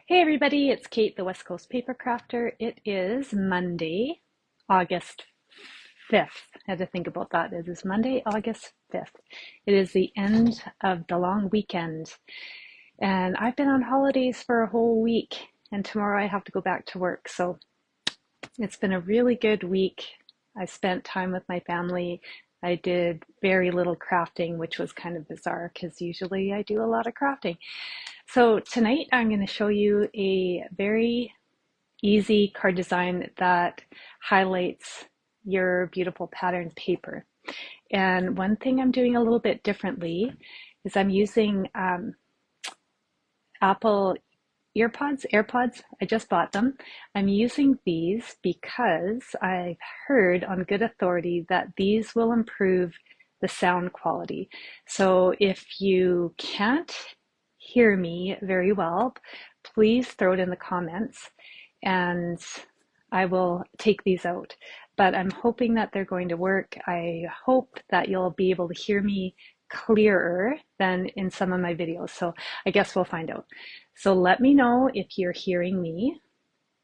Hey everybody, it's Kate, the West Coast Paper Crafter. It is Monday, August 5th. I had to think about that. It is Monday, August 5th. It is the end of the long weekend. And I've been on holidays for a whole week, and tomorrow I have to go back to work. So it's been a really good week. I spent time with my family. I did very little crafting, which was kind of bizarre because usually I do a lot of crafting. So tonight I'm going to show you a very easy card design that highlights your beautiful pattern paper. And one thing I'm doing a little bit differently is I'm using Apple AirPods. I just bought them. I'm using these because I've heard on good authority that these will improve the sound quality. So if you can't hear me very well, please throw it in the comments and I will take these out. But I'm hoping that they're going to work. I hope that you'll be able to hear me clearer than in some of my videos. So I guess we'll find out. So let me know if you're hearing me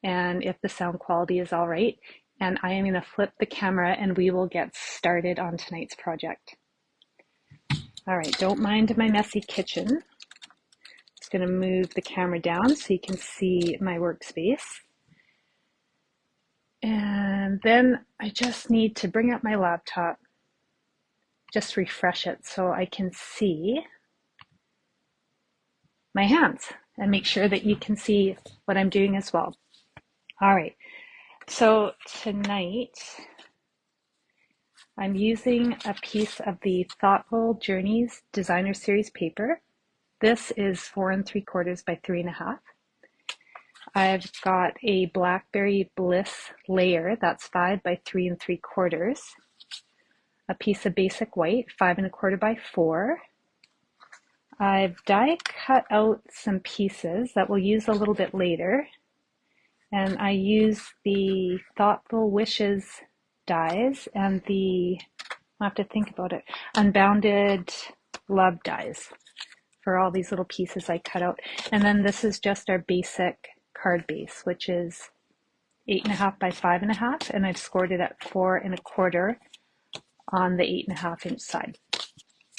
and if the sound quality is all right. And I am going to flip the camera and we will get started on tonight's project. All right, don't mind my messy kitchen. Just going to move the camera down so you can see my workspace. And then I just need to bring up my laptop, just refresh it so I can see my hands and make sure that you can see what I'm doing as well. All right, so tonight I'm using a piece of the Thoughtful Journeys Designer Series paper. This is 4 3/4 by 3.5. I've got a Blackberry Bliss layer that's 5 by 3 3/4. A piece of basic white, 5 1/4 by 4. I've die cut out some pieces that we'll use a little bit later. And I use the Thoughtful Wishes dies and the, I have to think about it, Unbounded Love dies for all these little pieces I cut out. And then this is just our basic card base, which is 8.5 by 5.5, and I've scored it at 4 1/4 on the 8.5 inch side.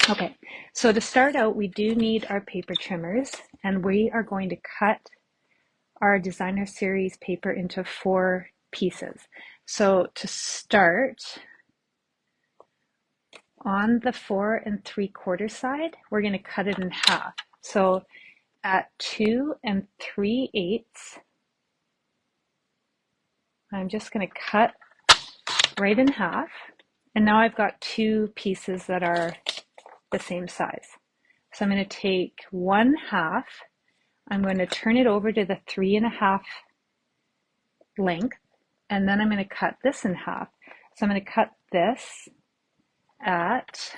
Okay, so to start out, we do need our paper trimmers, and we are going to cut our designer series paper into 4 pieces. So to start, on the 4 3/4 side, we're going to cut it in half. So at 2 3/8, I'm just going to cut right in half. And now I've got 2 pieces that are the same size. So I'm going to take 1/2. I'm going to turn it over to the 3.5 length, and then I'm going to cut this in half. So I'm going to cut this at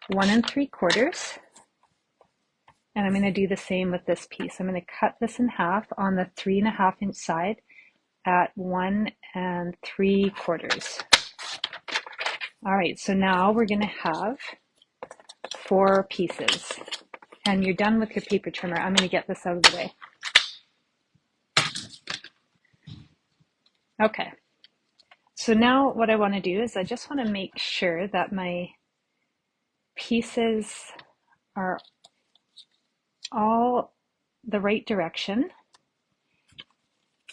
1 3/4, and I'm going to do the same with this piece. I'm going to cut this in half on the 3.5 inch side at 1 3/4. All right, so now we're going to have 4 pieces. And you're done with your paper trimmer. I'm going to get this out of the way. Okay, so now what I want to do is I just want to make sure that my pieces are all the right direction.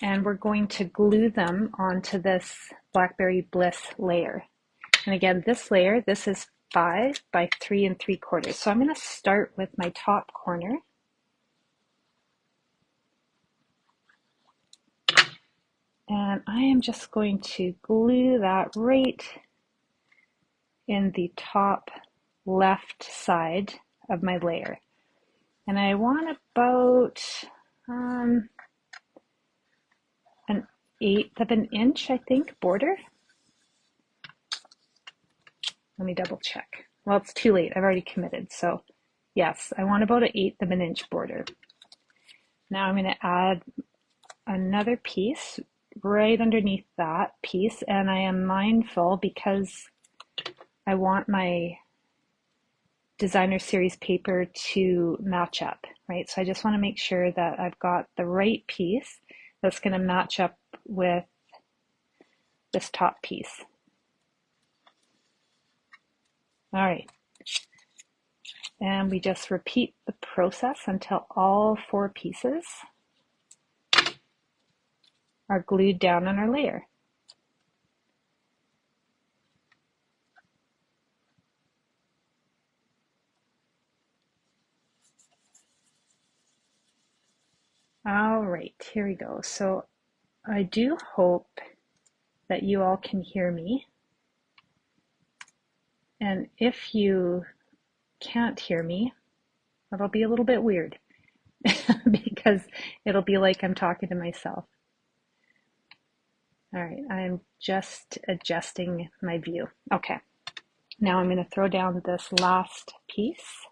And we're going to glue them onto this Blackberry Bliss layer. And again, this layer, this is 5 by 3 3/4. So I'm going to start with my top corner. And I am just going to glue that right in the top left side of my layer. And I want about an 1/8 of an inch, I think, border. Let me double check. Well, it's too late. I've already committed. So yes, I want about an 1/8 of an inch border. Now I'm going to add another piece right underneath that piece, and I am mindful because I want my designer series paper to match up, right? So I just want to make sure that I've got the right piece that's going to match up with this top piece. All right. And we just repeat the process until all 4 pieces are glued down on our layer. All right, here we go. So I do hope that you all can hear me. And if you can't hear me, it'll be a little bit weird because it'll be like I'm talking to myself. All right, I'm just adjusting my view. Okay, now I'm going to throw down this last piece.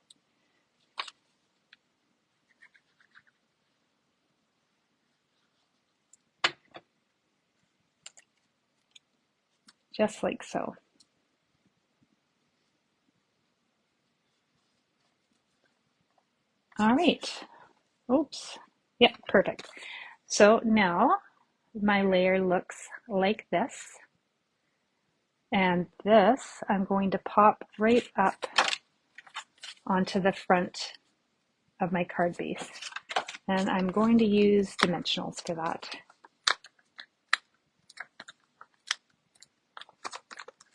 Just like so. All right. Oops. Yep, perfect. So now my layer looks like this. And this I'm going to pop right up onto the front of my card base. And I'm going to use dimensionals for that.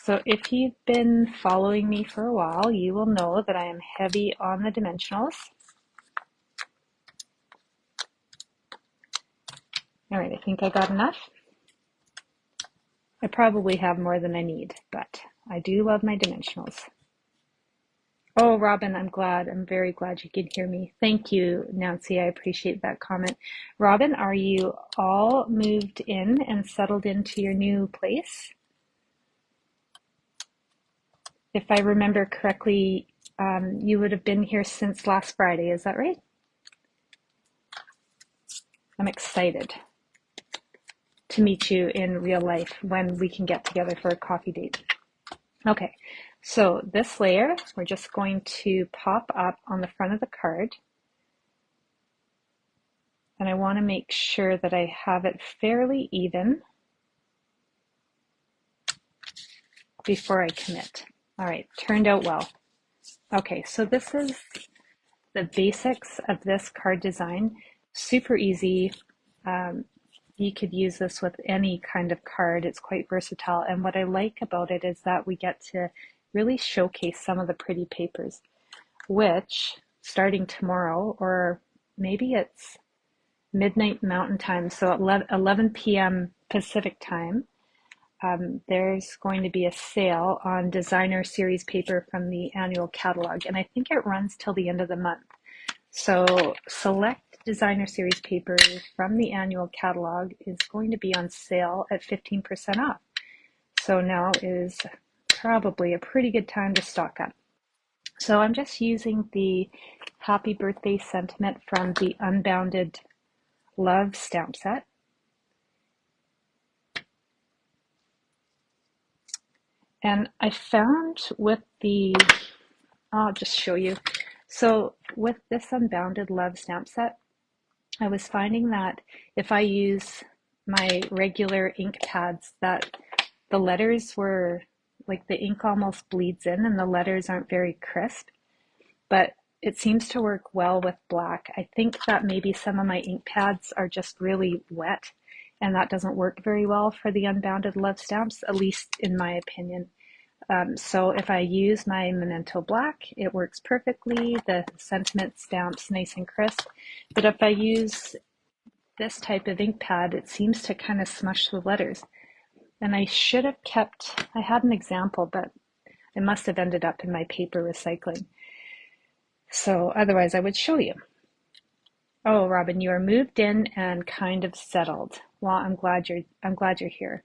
So if you've been following me for a while, you will know that I am heavy on the dimensionals. All right, I think I got enough. I probably have more than I need, but I do love my dimensionals. Oh, Robin, I'm very glad you can hear me. Thank you, Nancy. I appreciate that comment. Robin, are you all moved in and settled into your new place? If I remember correctly, you would have been here since last Friday. Is that right? I'm excited to meet you in real life when we can get together for a coffee date. Okay, so this layer, we're just going to pop up on the front of the card. And I want to make sure that I have it fairly even before I commit. All right, turned out well. Okay, so this is the basics of this card design. Super easy. You could use this with any kind of card. It's quite versatile. And what I like about it is that we get to really showcase some of the pretty papers, which starting tomorrow, or maybe it's midnight Mountain Time, so at 11 p.m. Pacific Time, there's going to be a sale on designer series paper from the annual catalog, and I think it runs till the end of the month. So select designer series paper from the annual catalog is going to be on sale at 15% off. So now is probably a pretty good time to stock up. So I'm just using the happy birthday sentiment from the Unbounded Love stamp set. And I found with the, I'll just show you. So with this Unbounded Love stamp set, I was finding that if I use my regular ink pads, that the letters were, like the ink almost bleeds in and the letters aren't very crisp, but it seems to work well with black. I think that maybe some of my ink pads are just really wet, and that doesn't work very well for the Unbounded Love stamps, at least in my opinion. So if I use my Memento Black, it works perfectly. The sentiment stamps nice and crisp. But if I use this type of ink pad, it seems to kind of smush the letters. And I should have kept, I had an example, but it must have ended up in my paper recycling. So otherwise I would show you. Oh, Robin, you are moved in and kind of settled. Well, I'm glad you're here.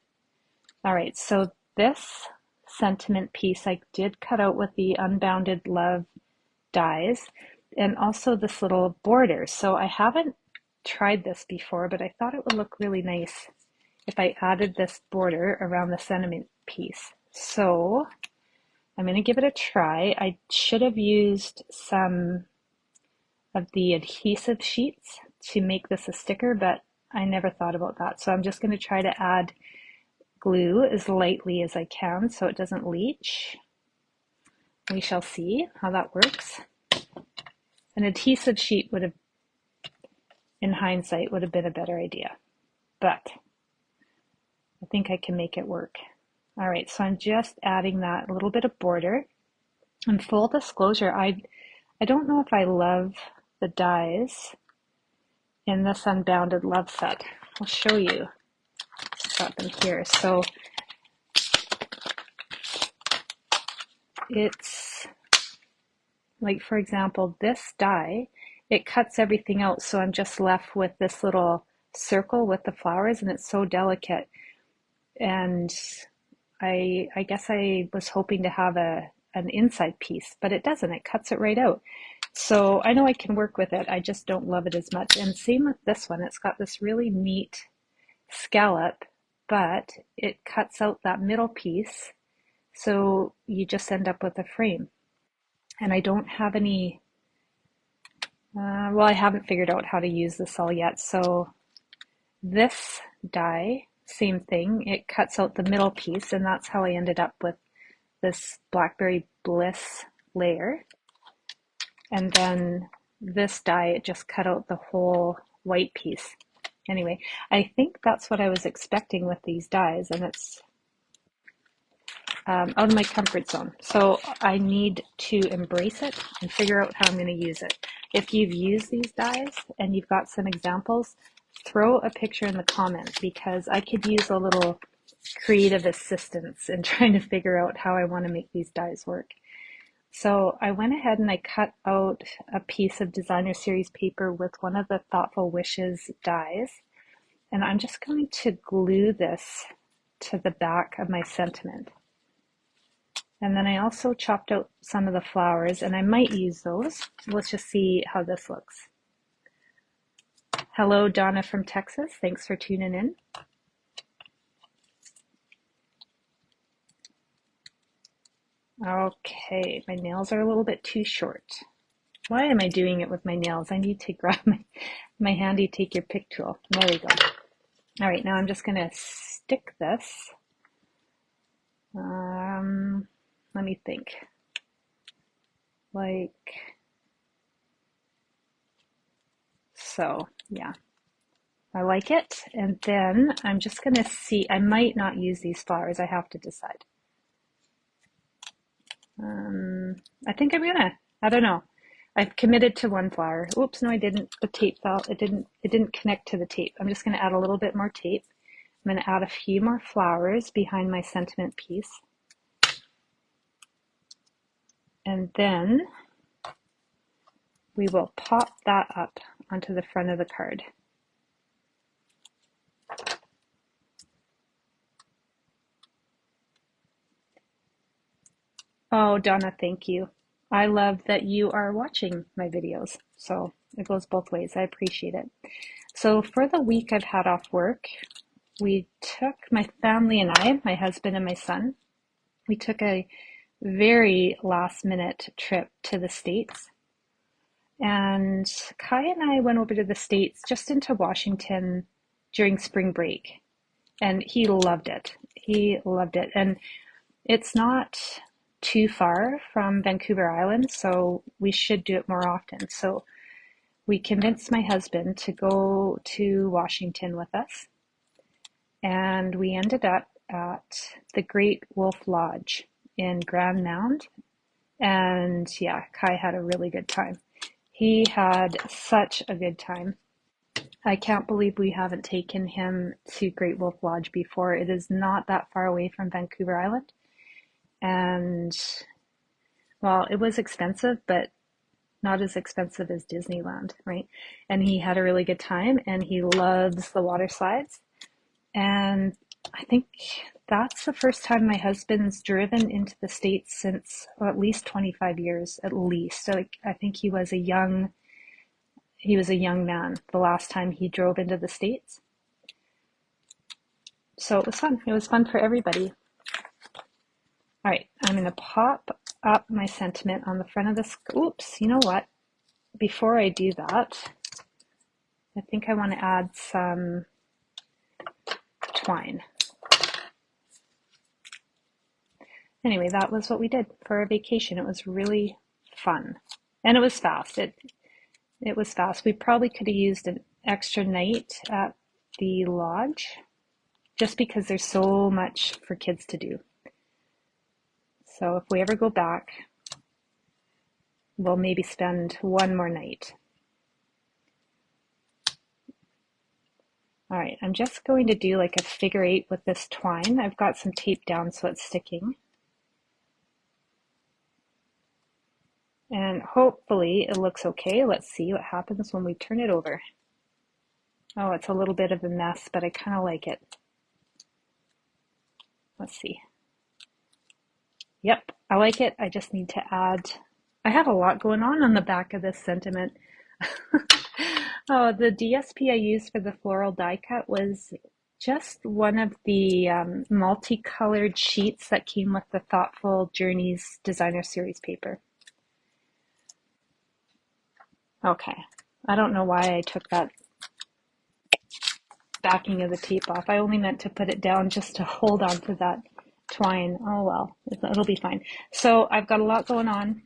All right, so this sentiment piece I did cut out with the Unbounded Love dies, and also this little border. So I haven't tried this before, but I thought it would look really nice if I added this border around the sentiment piece. So I'm going to give it a try. I should have used some of the adhesive sheets to make this a sticker, but I never thought about that. So I'm just going to try to add glue as lightly as I can so it doesn't leach. We shall see how that works. An adhesive sheet would have, in hindsight, would have been a better idea, but I think I can make it work. All right, so I'm just adding that little bit of border. And full disclosure, I don't know if I love the dies in this Unbounded Love set. I'll show you. Got them here. So it's like, for example, this die, it cuts everything out. So I'm just left with this little circle with the flowers, and it's so delicate. And I guess I was hoping to have an inside piece, but it doesn't. It cuts it right out. So I know I can work with it. I just don't love it as much. And same with this one. It's got this really neat scallop, but it cuts out that middle piece. So you just end up with a frame. And I don't have any, well, I haven't figured out how to use this all yet. So this die, same thing. It cuts out the middle piece, and that's how I ended up with this Blackberry Bliss layer. And then this die, it just cut out the whole white piece. Anyway, I think that's what I was expecting with these dies, and it's out of my comfort zone. So I need to embrace it and figure out how I'm going to use it. If you've used these dies and you've got some examples, throw a picture in the comments, because I could use a little creative assistance in trying to figure out how I want to make these dies work. So I went ahead and I cut out a piece of designer series paper with one of the Thoughtful Wishes dies, and I'm just going to glue this to the back of my sentiment. And then I also chopped out some of the flowers, and I might use those. Let's just see how this looks. Hello, Donna from Texas. Thanks for tuning in. Okay, my nails are a little bit too short. Why am I doing it with my nails? I need to grab my handy take your pick tool. There we go. All right, now I'm just going to stick this. Let me think. Like so, yeah. I like it. And then I'm just going to see, I might not use these flowers. I have to decide. I think I'm gonna. I don't know. I've committed to one flower. Oops, no, I didn't. The tape fell. It didn't connect to the tape. I'm just gonna add a little bit more tape. I'm gonna add a few more flowers behind my sentiment piece. And then we will pop that up onto the front of the card. Oh, Donna, thank you. I love that you are watching my videos. So it goes both ways. I appreciate it. So for the week I've had off work, we took, my family and I, my husband and my son, we took a very last minute trip to the States. And Kai and I went over to the States, just into Washington during spring break. And he loved it. He loved it. And it's not too far from Vancouver Island, so we should do it more often. So we convinced my husband to go to Washington with us, and we ended up at the Great Wolf Lodge in Grand Mound. And yeah, Kai had a really good time. He had such a good time. I can't believe we haven't taken him to Great Wolf Lodge before. It is not that far away from Vancouver Island. And well, it was expensive, but not as expensive as Disneyland, right? And he had a really good time, and he loves the water slides. And I think that's the first time my husband's driven into the States since, well, at least 25 years, at least. So I think he was a young man the last time he drove into the States. So it was fun. It was fun for everybody. All right, I'm going to pop up my sentiment on the front of this. Oops, you know what? before I do that, I think I want to add some twine. Anyway, that was what we did for our vacation. It was really fun. And it was fast. It was fast. We probably could have used an extra night at the lodge just because there's so much for kids to do. So if we ever go back, we'll maybe spend one more night. All right, I'm just going to do like a figure 8 with this twine. I've got some tape down so it's sticking. And hopefully it looks okay. Let's see what happens when we turn it over. Oh, it's a little bit of a mess, but I kind of like it. Let's see. Yep, I like it. I just need to add, I have a lot going on the back of this sentiment. Oh, the DSP I used for the floral die cut was just one of the multicolored sheets that came with the Thoughtful Journeys Designer Series paper. Okay, I don't know why I took that backing of the tape off. I only meant to put it down just to hold on to that twine. Oh well, it'll be fine. So I've got a lot going on.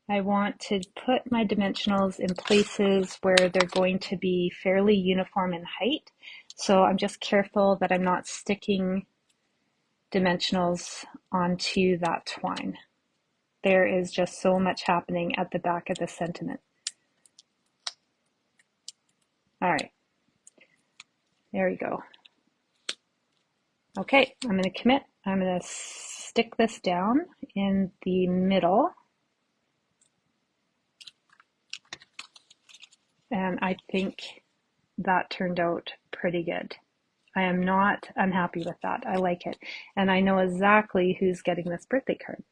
I want to put my dimensionals in places where they're going to be fairly uniform in height. So I'm just careful that I'm not sticking dimensionals onto that twine. There is just so much happening at the back of the sentiment. All right, there we go. Okay, I'm going to commit. I'm going to stick this down in the middle. And I think that turned out pretty good. I am not unhappy with that. I like it. And I know exactly who's getting this birthday card.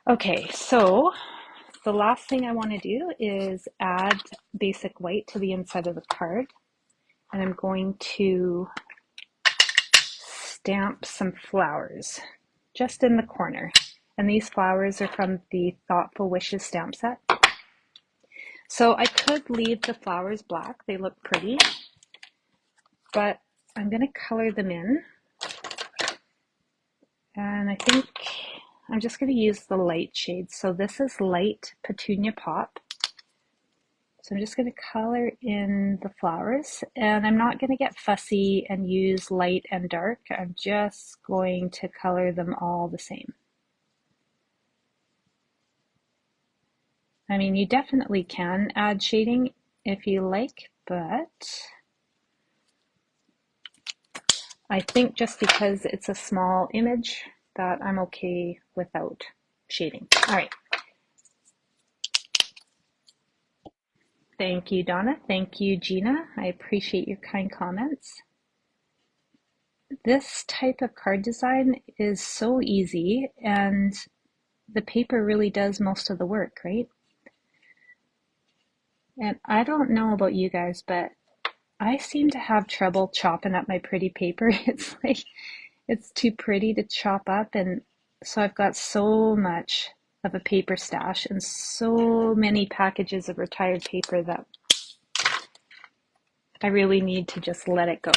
Okay, so the last thing I want to do is add basic white to the inside of the card. And I'm going to stamp some flowers just in the corner. And these flowers are from the Thoughtful Wishes stamp set. So I could leave the flowers black. They look pretty. But I'm going to color them in. And I think I'm just going to use the light shades. So this is light Petunia Pop. So I'm just going to color in the flowers. And I'm not going to get fussy and use light and dark. I'm just going to color them all the same. I mean, you definitely can add shading if you like, but I think just because it's a small image that I'm okay without shading. All right. Thank you, Donna. Thank you, Gina. I appreciate your kind comments. This type of card design is so easy, and the paper really does most of the work, right? And I don't know about you guys, but I seem to have trouble chopping up my pretty paper. It's like, it's too pretty to chop up. And so I've got so much of a paper stash and so many packages of retired paper that I really need to just let it go.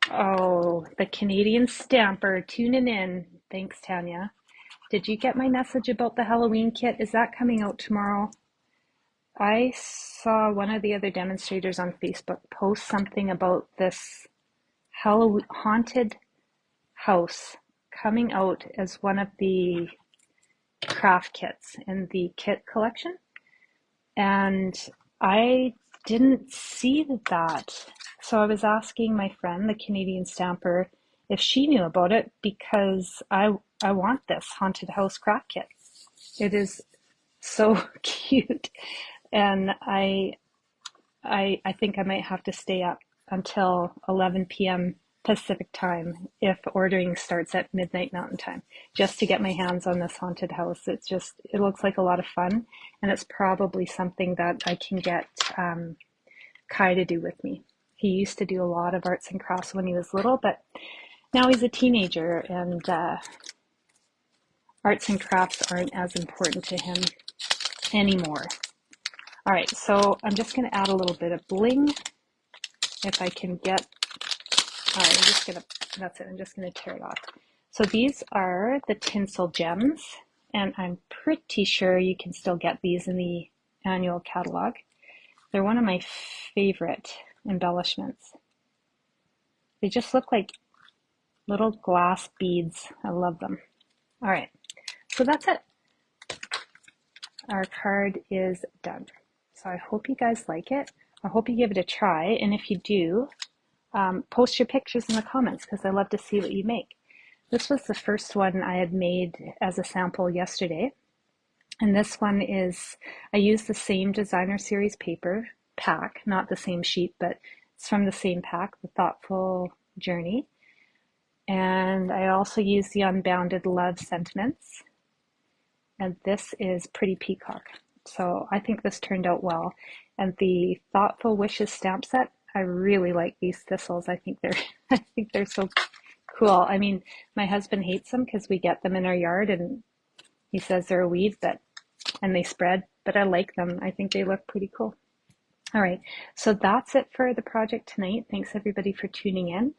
Oh, the Canadian Stamper tuning in. Thanks, Tanya. Did you get my message about the Halloween kit? Is that coming out tomorrow? I saw one of the other demonstrators on Facebook post something about this Halloween haunted house coming out as one of the craft kits in the kit collection. And I didn't see that. So I was asking my friend, the Canadian Stamper, if she knew about it because I want this haunted house craft kit. It is so cute. And I think I might have to stay up until 11 p.m. Pacific time if ordering starts at midnight Mountain time, just to get my hands on this haunted house. It looks like a lot of fun, and it's probably something that I can get Kai to do with me. He used to do a lot of arts and crafts when he was little, but now he's a teenager, and arts and crafts aren't as important to him anymore. All right, so I'm just going to add a little bit of bling if I can get. All right, that's it. I'm just going to tear it off. So these are the tinsel gems, and I'm pretty sure you can still get these in the annual catalog. They're one of my favorite embellishments. They just look like little glass beads. I love them. All right, so that's it. Our card is done. So I hope you guys like it. I hope you give it a try, and if you do, post your pictures in the comments because I love to see what you make. This was the first one I had made as a sample yesterday. And this one is, I used the same designer series paper pack, not the same sheet, but it's from the same pack, the Thoughtful Journey. And I also used the Unbounded Love Sentiments. And this is Pretty Peacock. So I think this turned out well. And the Thoughtful Wishes stamp set, I really like these thistles. I think they're so cool. I mean, my husband hates them because we get them in our yard and he says they're a weed, and they spread, but I like them. I think they look pretty cool. All right, so that's it for the project tonight. Thanks everybody for tuning in.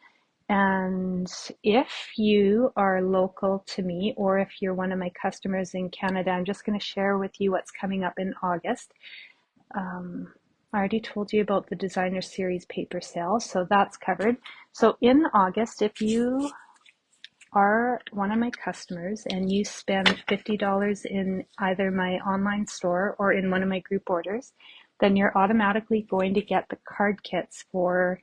And if you are local to me, or if you're one of my customers in Canada, I'm just going to share with you what's coming up in August. I already told you about the designer series paper sale, so that's covered. So in August, if you are one of my customers and you spend $50 in either my online store or in one of my group orders, then you're automatically going to get the card kits for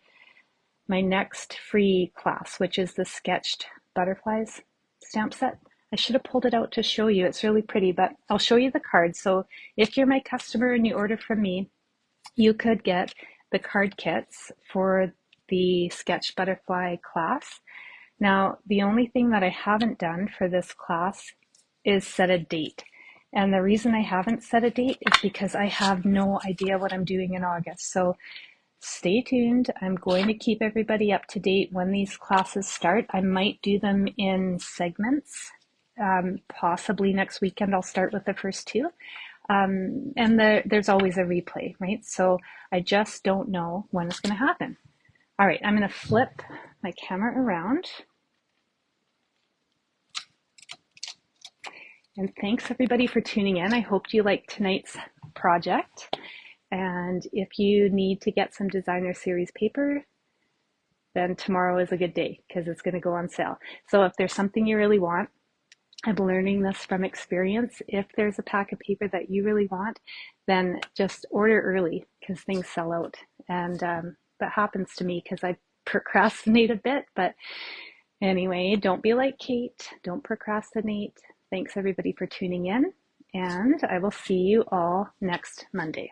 my next free class, which is the Sketched Butterflies stamp set. I should have pulled it out to show you. It's really pretty, but I'll show you the card. So if you're my customer and you order from me, you could get the card kits for the Sketched Butterfly class. Now, the only thing that I haven't done for this class is set a date. And the reason I haven't set a date is because I have no idea what I'm doing in August. So stay tuned. I'm going to keep everybody up to date when these classes start. I might do them in segments. Possibly next weekend I'll start with the first two. And there's always a replay, right? So I just don't know when it's going to happen. All right, I'm going to flip my camera around. And thanks everybody for tuning in. I hope you liked tonight's project. And if you need to get some designer series paper, then tomorrow is a good day because it's going to go on sale. So if there's something you really want, I'm learning this from experience. If there's a pack of paper that you really want, then just order early because things sell out. And that happens to me because I procrastinate a bit. But anyway, don't be like Kate. Don't procrastinate. Thanks everybody for tuning in. And I will see you all next Monday.